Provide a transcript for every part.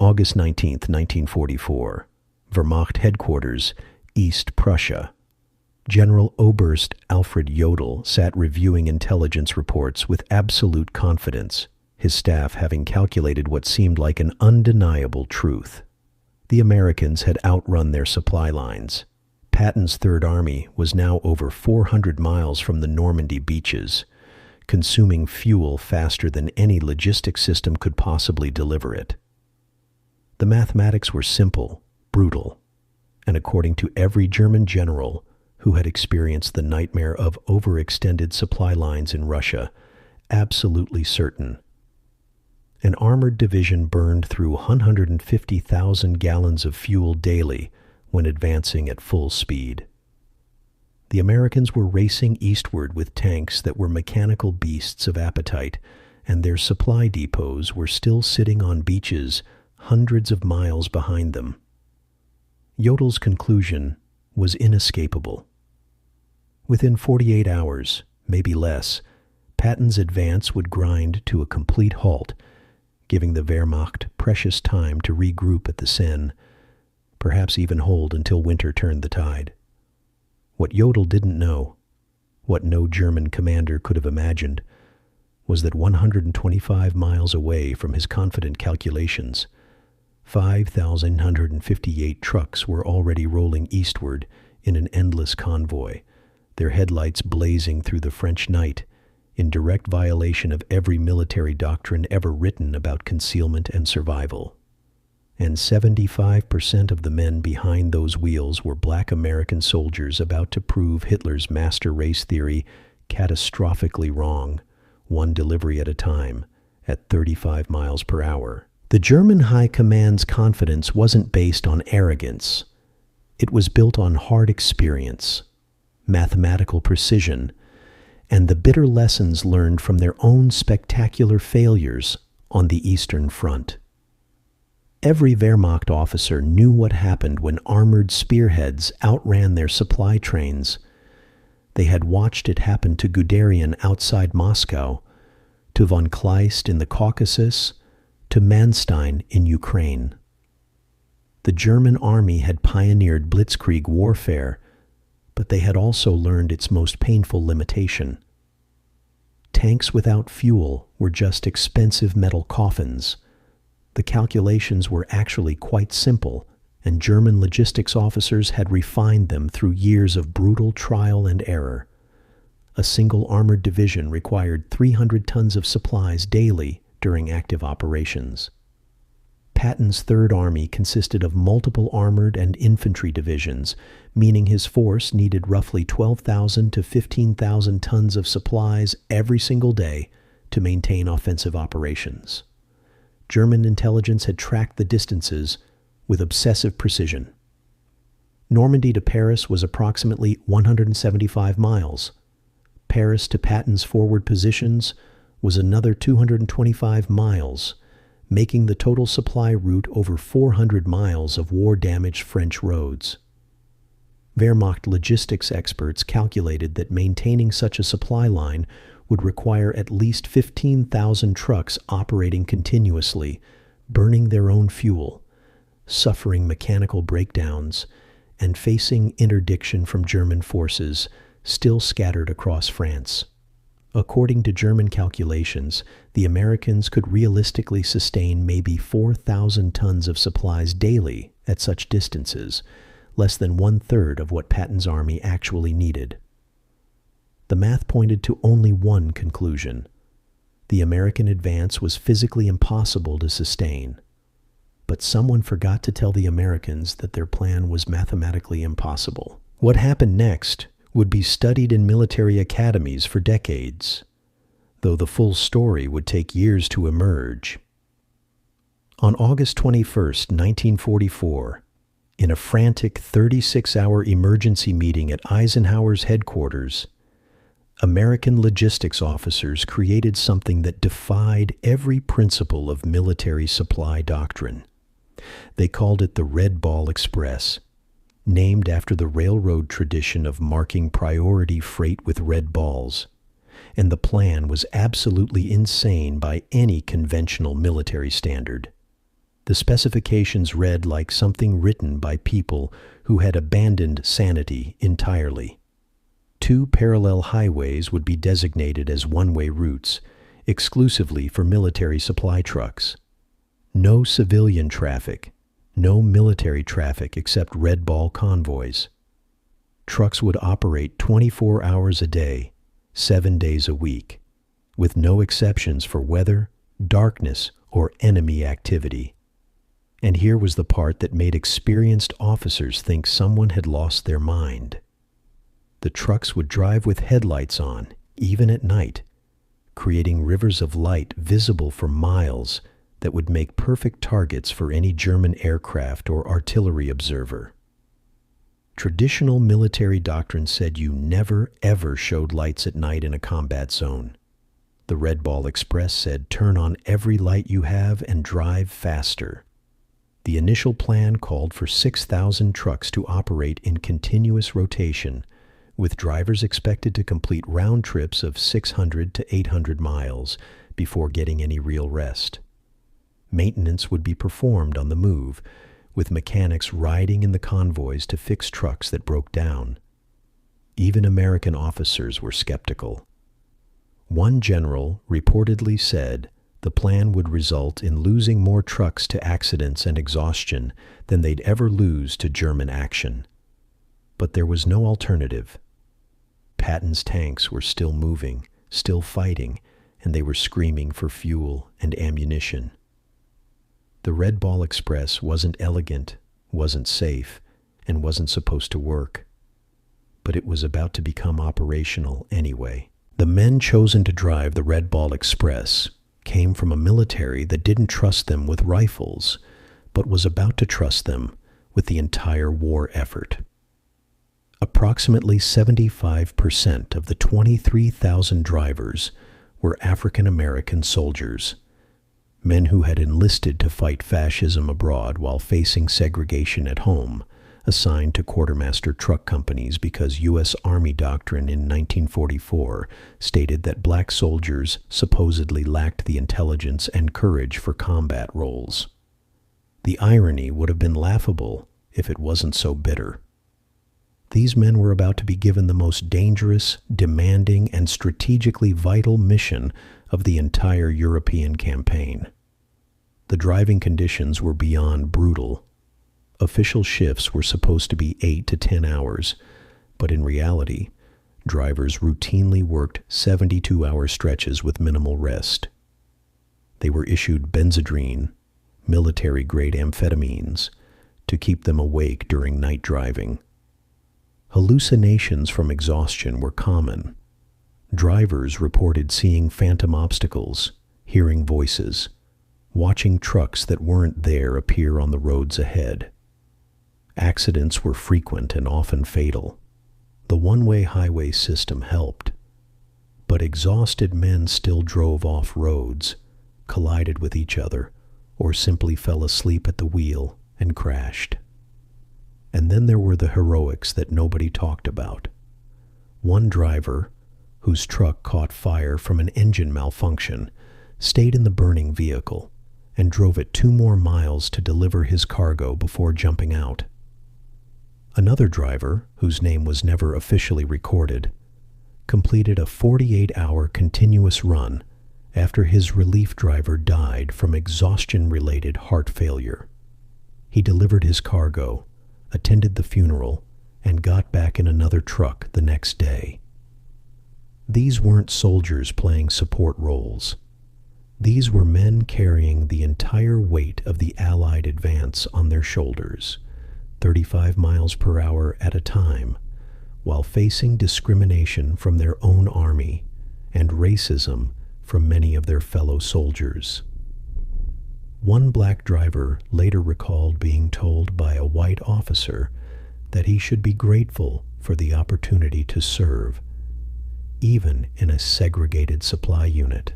August 19, 1944. Wehrmacht Headquarters, East Prussia. General Oberst Alfred Jodl sat reviewing intelligence reports with absolute confidence, his staff having calculated what seemed like an undeniable truth. The Americans had outrun their supply lines. Patton's Third Army was now over 400 miles from the Normandy beaches, consuming fuel faster than any logistics system could possibly deliver it. The mathematics were simple, brutal, and according to every German general who had experienced the nightmare of overextended supply lines in Russia, absolutely certain. An armored division burned through 150,000 gallons of fuel daily when advancing at full speed. The Americans were racing eastward with tanks that were mechanical beasts of appetite, and their supply depots were still sitting on beaches hundreds of miles behind them. Jodl's conclusion was inescapable. Within 48 hours, maybe less, Patton's advance would grind to a complete halt, giving the Wehrmacht precious time to regroup at the Seine, perhaps even hold until winter turned the tide. What Jodl didn't know, what no German commander could have imagined, was that 125 miles away from his confident calculations, 5,158 trucks were already rolling eastward in an endless convoy, their headlights blazing through the French night, in direct violation of every military doctrine ever written about concealment and survival. And 75% of the men behind those wheels were black American soldiers about to prove Hitler's master race theory catastrophically wrong, one delivery at a time, at 35 miles per hour. The German High Command's confidence wasn't based on arrogance. It was built on hard experience, mathematical precision, and the bitter lessons learned from their own spectacular failures on the Eastern Front. Every Wehrmacht officer knew what happened when armored spearheads outran their supply trains. They had watched it happen to Guderian outside Moscow, to von Kleist in the Caucasus, to Manstein in Ukraine. The German army had pioneered blitzkrieg warfare, but they had also learned its most painful limitation. Tanks without fuel were just expensive metal coffins. The calculations were actually quite simple, and German logistics officers had refined them through years of brutal trial and error. A single armored division required 300 tons of supplies daily during active operations. Patton's Third Army consisted of multiple armored and infantry divisions, meaning his force needed roughly 12,000 to 15,000 tons of supplies every single day to maintain offensive operations. German intelligence had tracked the distances with obsessive precision. Normandy to Paris was approximately 175 miles. Paris to Patton's forward positions was another 225 miles, making the total supply route over 400 miles of war-damaged French roads. Wehrmacht logistics experts calculated that maintaining such a supply line would require at least 15,000 trucks operating continuously, burning their own fuel, suffering mechanical breakdowns, and facing interdiction from German forces still scattered across France. According to German calculations, the Americans could realistically sustain maybe 4,000 tons of supplies daily at such distances, less than one-third of what Patton's army actually needed. The math pointed to only one conclusion. The American advance was physically impossible to sustain. But someone forgot to tell the Americans that their plan was mathematically impossible. What happened next would be studied in military academies for decades, though the full story would take years to emerge. On August 21, 1944, in a frantic 36-hour emergency meeting at Eisenhower's headquarters, American logistics officers created something that defied every principle of military supply doctrine. They called it the Red Ball Express, named after the railroad tradition of marking priority freight with red balls, and the plan was absolutely insane by any conventional military standard. The specifications read like something written by people who had abandoned sanity entirely. 2 parallel highways would be designated as one-way routes, exclusively for military supply trucks. No civilian traffic, no military traffic except Red Ball convoys. Trucks would operate 24 hours a day, 7 days a week, with no exceptions for weather, darkness, or enemy activity. And here was the part that made experienced officers think someone had lost their mind. The trucks would drive with headlights on, even at night, creating rivers of light visible for miles that would make perfect targets for any German aircraft or artillery observer. Traditional military doctrine said you never, ever showed lights at night in a combat zone. The Red Ball Express said turn on every light you have and drive faster. The initial plan called for 6,000 trucks to operate in continuous rotation, with drivers expected to complete round trips of 600 to 800 miles before getting any real rest. Maintenance would be performed on the move, with mechanics riding in the convoys to fix trucks that broke down. Even American officers were skeptical. One general reportedly said the plan would result in losing more trucks to accidents and exhaustion than they'd ever lose to German action. But there was no alternative. Patton's tanks were still moving, still fighting, and they were screaming for fuel and ammunition. The Red Ball Express wasn't elegant, wasn't safe, and wasn't supposed to work. But it was about to become operational anyway. The men chosen to drive the Red Ball Express came from a military that didn't trust them with rifles, but was about to trust them with the entire war effort. Approximately 75% of the 23,000 drivers were African American soldiers, men who had enlisted to fight fascism abroad while facing segregation at home, assigned to quartermaster truck companies because U.S. Army doctrine in 1944 stated that black soldiers supposedly lacked the intelligence and courage for combat roles. The irony would have been laughable if it wasn't so bitter. These men were about to be given the most dangerous, demanding, and strategically vital mission of the entire European campaign. The driving conditions were beyond brutal. Official shifts were supposed to be 8 to 10 hours, but in reality, drivers routinely worked 72-hour stretches with minimal rest. They were issued Benzedrine, military-grade amphetamines, to keep them awake during night driving. Hallucinations from exhaustion were common. Drivers reported seeing phantom obstacles, hearing voices, watching trucks that weren't there appear on the roads ahead. Accidents were frequent and often fatal. The one-way highway system helped, but exhausted men still drove off roads, collided with each other, or simply fell asleep at the wheel and crashed. And then there were the heroics that nobody talked about. One driver, whose truck caught fire from an engine malfunction, stayed in the burning vehicle and drove it 2 more miles to deliver his cargo before jumping out. Another driver, whose name was never officially recorded, completed a 48-hour continuous run after his relief driver died from exhaustion-related heart failure. He delivered his cargo, attended the funeral, and got back in another truck the next day. These weren't soldiers playing support roles. These were men carrying the entire weight of the Allied advance on their shoulders, 35 miles per hour at a time, while facing discrimination from their own army and racism from many of their fellow soldiers. One black driver later recalled being told by a white officer that he should be grateful for the opportunity to serve, even in a segregated supply unit.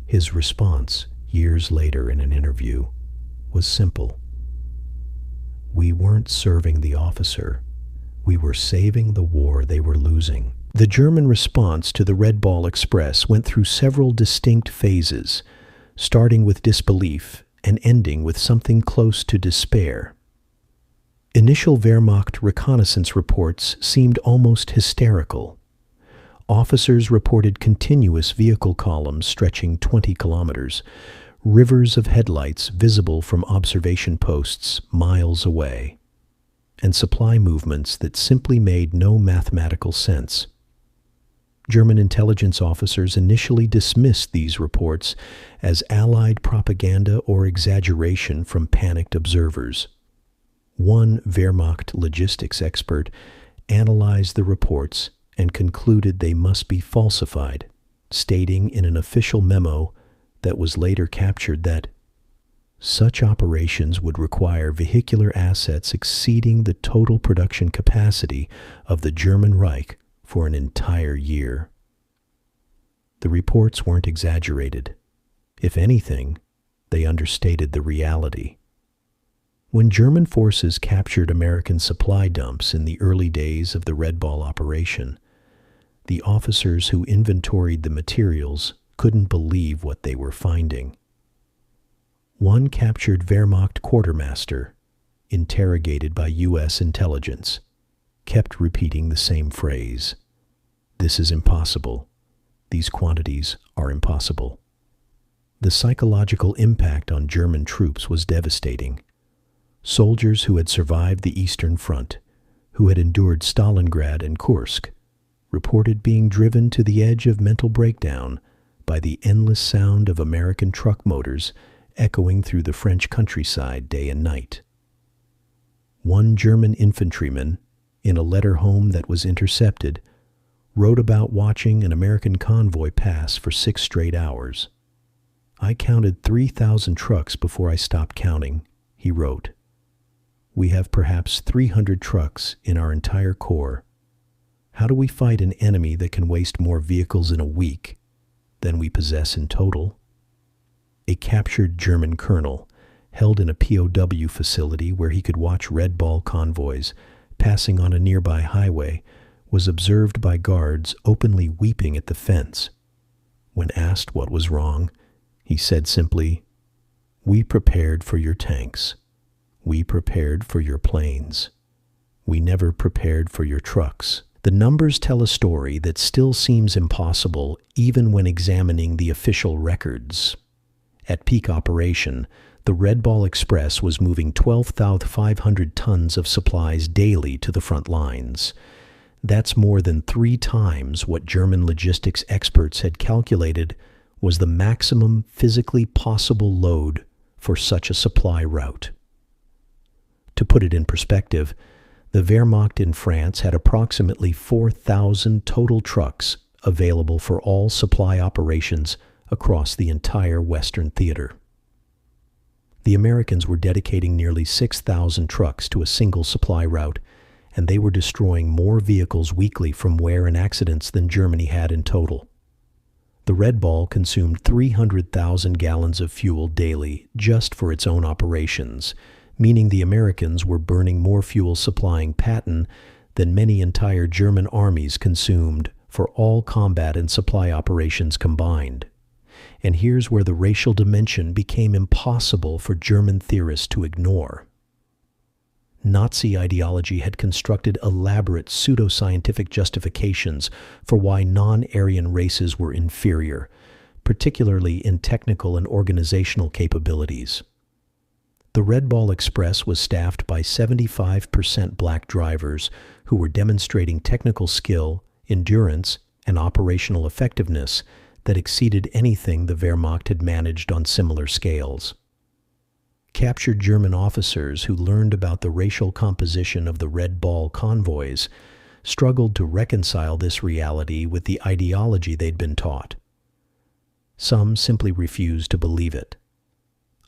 His response, years later in an interview, was simple. We weren't serving the officer. We were saving the war they were losing. The German response to the Red Ball Express went through several distinct phases, starting with disbelief and ending with something close to despair. Initial Wehrmacht reconnaissance reports seemed almost hysterical. Officers reported continuous vehicle columns stretching 20 kilometers, rivers of headlights visible from observation posts miles away, and supply movements that simply made no mathematical sense. German intelligence officers initially dismissed these reports as Allied propaganda or exaggeration from panicked observers. One Wehrmacht logistics expert analyzed the reports and concluded they must be falsified, stating in an official memo that was later captured that such operations would require vehicular assets exceeding the total production capacity of the German Reich for an entire year. The reports weren't exaggerated. If anything, they understated the reality. When German forces captured American supply dumps in the early days of the Red Ball operation, the officers who inventoried the materials couldn't believe what they were finding. One captured Wehrmacht quartermaster, interrogated by U.S. intelligence, kept repeating the same phrase. "This is impossible. These quantities are impossible." The psychological impact on German troops was devastating. Soldiers who had survived the Eastern Front, who had endured Stalingrad and Kursk, reported being driven to the edge of mental breakdown by the endless sound of American truck motors echoing through the French countryside day and night. One German infantryman, in a letter home that was intercepted, wrote about watching an American convoy pass for 6 straight hours. "I counted 3,000 trucks before I stopped counting," he wrote. "We have perhaps 300 trucks in our entire corps. How do we fight an enemy that can waste more vehicles in a week than we possess in total?" A captured German colonel, held in a POW facility where he could watch Red Ball convoys passing on a nearby highway, was observed by guards openly weeping at the fence. When asked what was wrong, he said simply, "We prepared for your tanks. We prepared for your planes. We never prepared for your trucks." The numbers tell a story that still seems impossible even when examining the official records. At peak operation, the Red Ball Express was moving 12,500 tons of supplies daily to the front lines. That's more than 3 times what German logistics experts had calculated was the maximum physically possible load for such a supply route. To put it in perspective, the Wehrmacht in France had approximately 4,000 total trucks available for all supply operations across the entire Western theater. The Americans were dedicating nearly 6,000 trucks to a single supply route, and they were destroying more vehicles weekly from wear and accidents than Germany had in total. The Red Ball consumed 300,000 gallons of fuel daily just for its own operations, meaning the Americans were burning more fuel supplying Patton than many entire German armies consumed for all combat and supply operations combined. And here's where the racial dimension became impossible for German theorists to ignore. Nazi ideology had constructed elaborate pseudoscientific justifications for why non-Aryan races were inferior, particularly in technical and organizational capabilities. The Red Ball Express was staffed by 75% black drivers who were demonstrating technical skill, endurance, and operational effectiveness that exceeded anything the Wehrmacht had managed on similar scales. Captured German officers who learned about the racial composition of the Red Ball convoys struggled to reconcile this reality with the ideology they'd been taught. Some simply refused to believe it.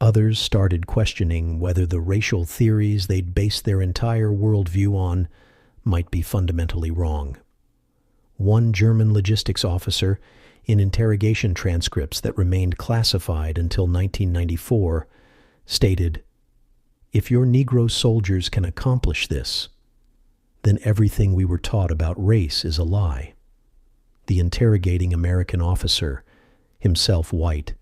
Others started questioning whether the racial theories they'd based their entire worldview on might be fundamentally wrong. One German logistics officer, in interrogation transcripts that remained classified until 1994, stated, "If your Negro soldiers can accomplish this, then everything we were taught about race is a lie." The interrogating American officer, himself white,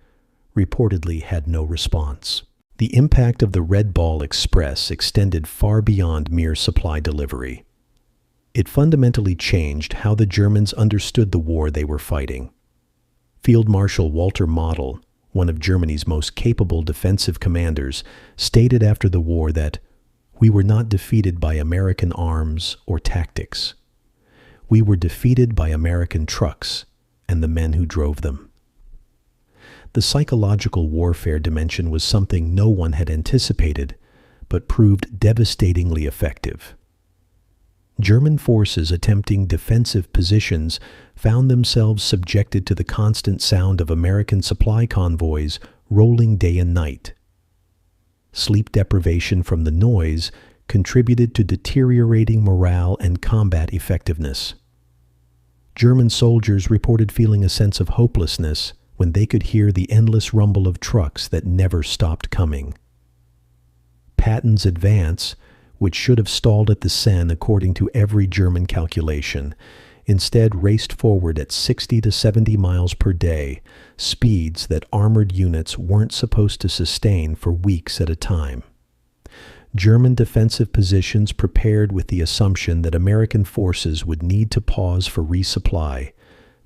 reportedly had no response. The impact of the Red Ball Express extended far beyond mere supply delivery. It fundamentally changed how the Germans understood the war they were fighting. Field Marshal Walter Model, one of Germany's most capable defensive commanders, stated after the war that we were not defeated by American arms or tactics. We were defeated by American trucks and the men who drove them. The psychological warfare dimension was something no one had anticipated, but proved devastatingly effective. German forces attempting defensive positions found themselves subjected to the constant sound of American supply convoys rolling day and night. Sleep deprivation from the noise contributed to deteriorating morale and combat effectiveness. German soldiers reported feeling a sense of hopelessness when they could hear the endless rumble of trucks that never stopped coming. Patton's advance, which should have stalled at the Seine according to every German calculation, instead raced forward at 60 to 70 miles per day, speeds that armored units weren't supposed to sustain for weeks at a time. German defensive positions prepared with the assumption that American forces would need to pause for resupply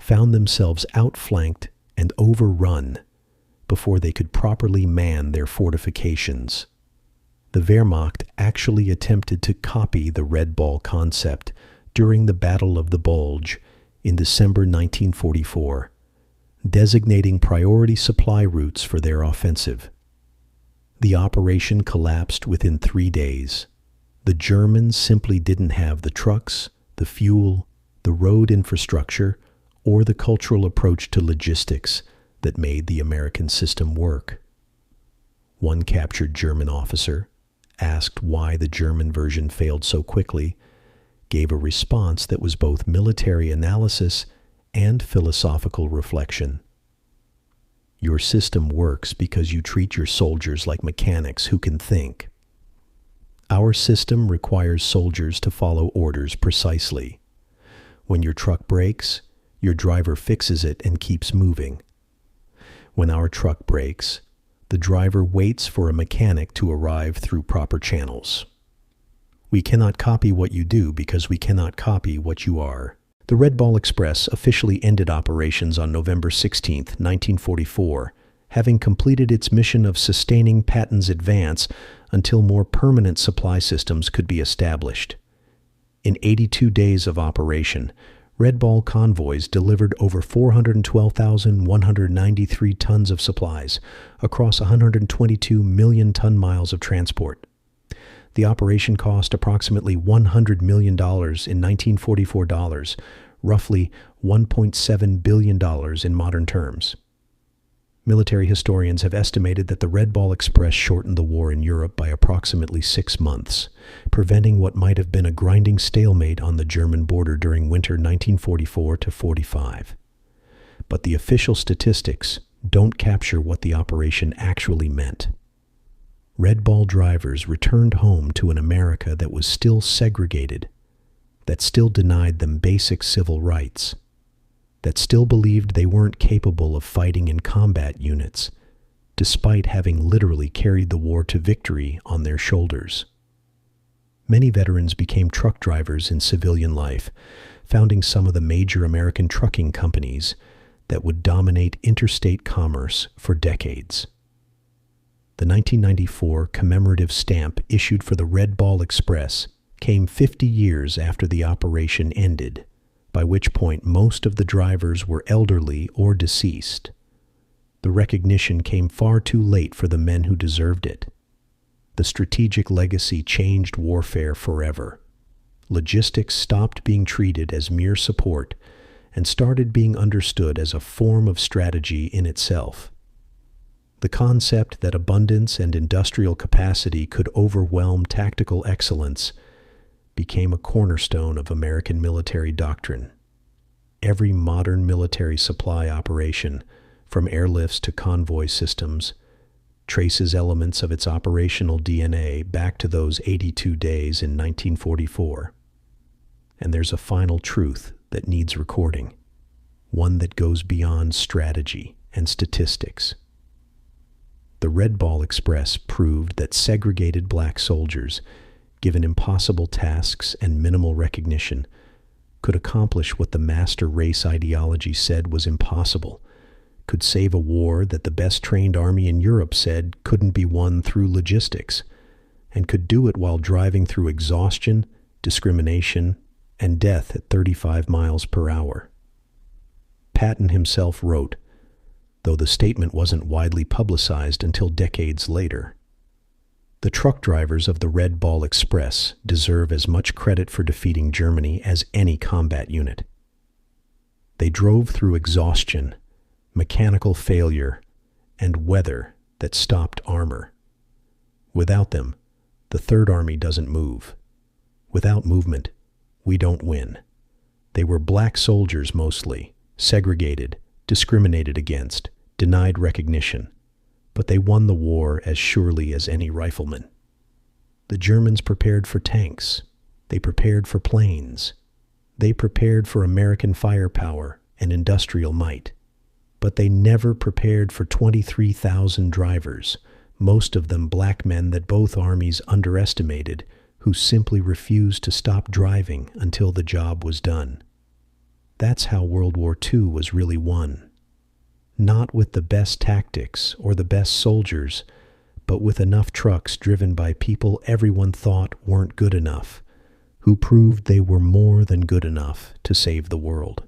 found themselves outflanked and overrun before they could properly man their fortifications. The Wehrmacht actually attempted to copy the Red Ball concept during the Battle of the Bulge in December 1944, designating priority supply routes for their offensive. The operation collapsed within 3 days. The Germans simply didn't have the trucks, the fuel, the road infrastructure, or the cultural approach to logistics that made the American system work. One captured German officer, asked why the German version failed so quickly, gave a response that was both military analysis and philosophical reflection. Your system works because you treat your soldiers like mechanics who can think. Our system requires soldiers to follow orders precisely. When your truck breaks, your driver fixes it and keeps moving. When our truck breaks, the driver waits for a mechanic to arrive through proper channels. We cannot copy what you do because we cannot copy what you are. The Red Ball Express officially ended operations on November 16, 1944, having completed its mission of sustaining Patton's advance until more permanent supply systems could be established. In 82 days of operation, Red Ball convoys delivered over 412,193 tons of supplies across 122 million ton-miles of transport. The operation cost approximately $100 million in 1944 dollars, roughly $1.7 billion in modern terms. Military historians have estimated that the Red Ball Express shortened the war in Europe by approximately 6 months, preventing what might have been a grinding stalemate on the German border during winter 1944-45. But the official statistics don't capture what the operation actually meant. Red Ball drivers returned home to an America that was still segregated, that still denied them basic civil rights, that still believed they weren't capable of fighting in combat units, despite having literally carried the war to victory on their shoulders. Many veterans became truck drivers in civilian life, founding some of the major American trucking companies that would dominate interstate commerce for decades. The 1994 commemorative stamp issued for the Red Ball Express came 50 years after the operation ended, by which point most of the drivers were elderly or deceased. The recognition came far too late for the men who deserved it. The strategic legacy changed warfare forever. Logistics stopped being treated as mere support and started being understood as a form of strategy in itself. The concept that abundance and industrial capacity could overwhelm tactical excellence became a cornerstone of American military doctrine. Every modern military supply operation, from airlifts to convoy systems, traces elements of its operational DNA back to those 82 days in 1944. And there's a final truth that needs recording, one that goes beyond strategy and statistics. The Red Ball Express proved that segregated black soldiers, given impossible tasks and minimal recognition, could accomplish what the master race ideology said was impossible, could save a war that the best trained army in Europe said couldn't be won through logistics, and could do it while driving through exhaustion, discrimination, and death at 35 miles per hour. Patton himself wrote, though the statement wasn't widely publicized until decades later, "The truck drivers of the Red Ball Express deserve as much credit for defeating Germany as any combat unit. They drove through exhaustion, mechanical failure, and weather that stopped armor. Without them, the Third Army doesn't move. Without movement, we don't win. They were black soldiers mostly, segregated, discriminated against, denied recognition, but they won the war as surely as any rifleman. The Germans prepared for tanks. They prepared for planes. They prepared for American firepower and industrial might. But they never prepared for 23,000 drivers, most of them black men that both armies underestimated, who simply refused to stop driving until the job was done. That's how World War II was really won. Not with the best tactics or the best soldiers, but with enough trucks driven by people everyone thought weren't good enough, who proved they were more than good enough to save the world."